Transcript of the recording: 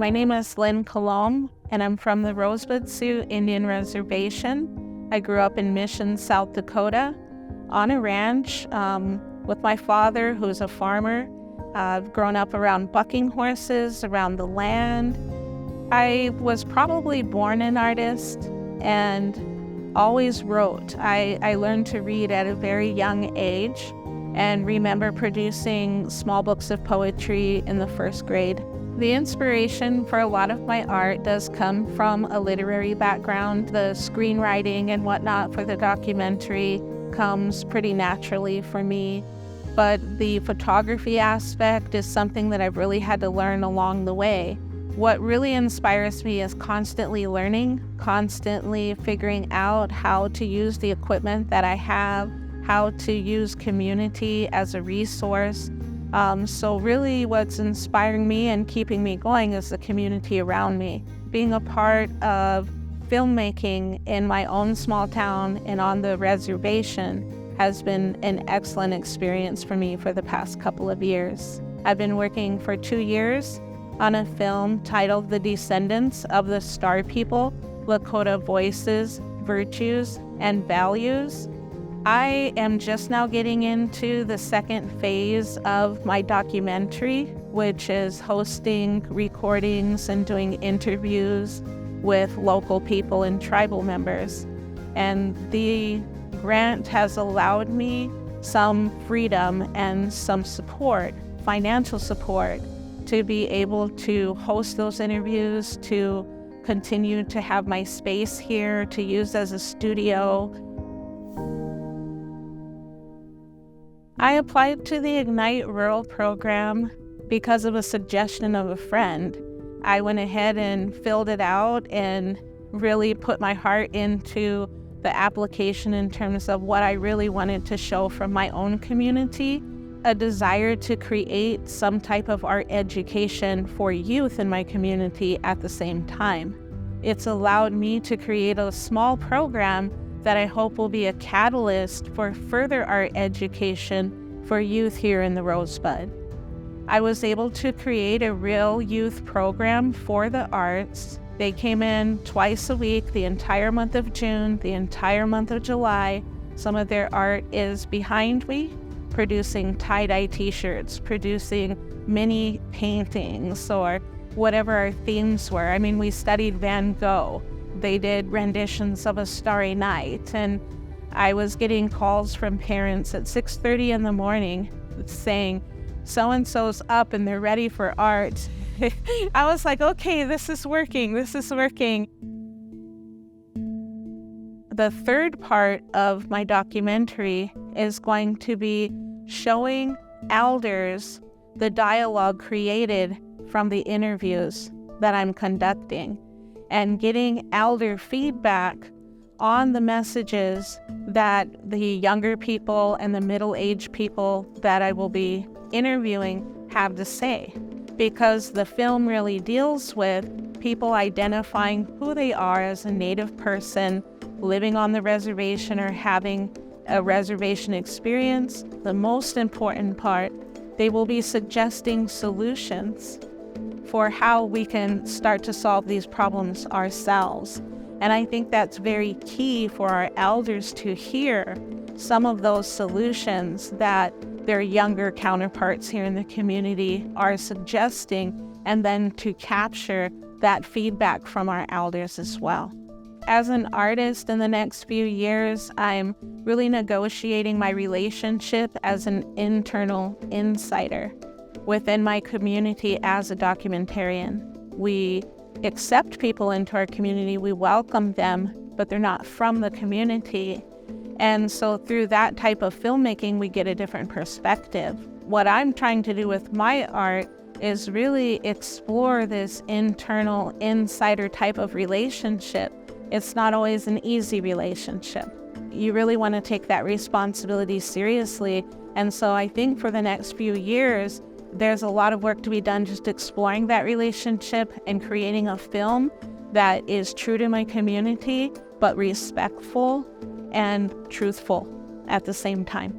My name is Lynne Colombe, and I'm from the Rosebud Sioux Indian Reservation. I grew up in Mission, South Dakota, on a ranch with my father, who's a farmer. I've grown up around bucking horses, around the land. I was probably born an artist and always wrote. I learned to read at a very young age and remember producing small books of poetry in the first grade. The inspiration for a lot of my art does come from a literary background. The screenwriting and whatnot for the documentary comes pretty naturally for me. But the photography aspect is something that I've really had to learn along the way. What really inspires me is constantly learning, constantly figuring out how to use the equipment that I have, how to use community as a resource. So really what's inspiring me and keeping me going is the community around me. Being a part of filmmaking in my own small town and on the reservation has been an excellent experience for me for the past couple of years. I've been working for 2 years on a film titled The Descendants of the Star People, Lakota Voices, Virtues, and Values. I am just now getting into the second phase of my documentary, which is hosting recordings and doing interviews with local people and tribal members. And the grant has allowed me some freedom and some support, financial support, to be able to host those interviews, to continue to have my space here to use as a studio. I applied to the Ignite Rural program because of a suggestion of a friend. I went ahead and filled it out and really put my heart into the application in terms of what I really wanted to show from my own community, a desire to create some type of art education for youth in my community at the same time. It's allowed me to create a small program that I hope will be a catalyst for further art education for youth here in the Rosebud. I was able to create a real youth program for the arts. They came in twice a week, the entire month of June, the entire month of July. Some of their art is behind me, producing tie-dye t-shirts, producing mini paintings, or whatever our themes were. I mean, we studied Van Gogh. They did renditions of A Starry Night, and I was getting calls from parents at 6:30 in the morning saying, so-and-so's up and they're ready for art. I was like, okay, this is working. The third part of my documentary is going to be showing elders the dialogue created from the interviews that I'm conducting and getting elder feedback on the messages that the younger people and the middle-aged people that I will be interviewing have to say. Because the film really deals with people identifying who they are as a Native person living on the reservation or having a reservation experience. The most important part, they will be suggesting solutions for how we can start to solve these problems ourselves. And I think that's very key for our elders to hear some of those solutions that their younger counterparts here in the community are suggesting, and then to capture that feedback from our elders as well. As an artist in the next few years, I'm really negotiating my relationship as an internal insider within my community as a documentarian. We accept people into our community, we welcome them, but they're not from the community. And so through that type of filmmaking, we get a different perspective. What I'm trying to do with my art is really explore this internal insider type of relationship. It's not always an easy relationship. You really want to take that responsibility seriously. And so I think for the next few years, there's a lot of work to be done just exploring that relationship and creating a film that is true to my community, but respectful and truthful at the same time.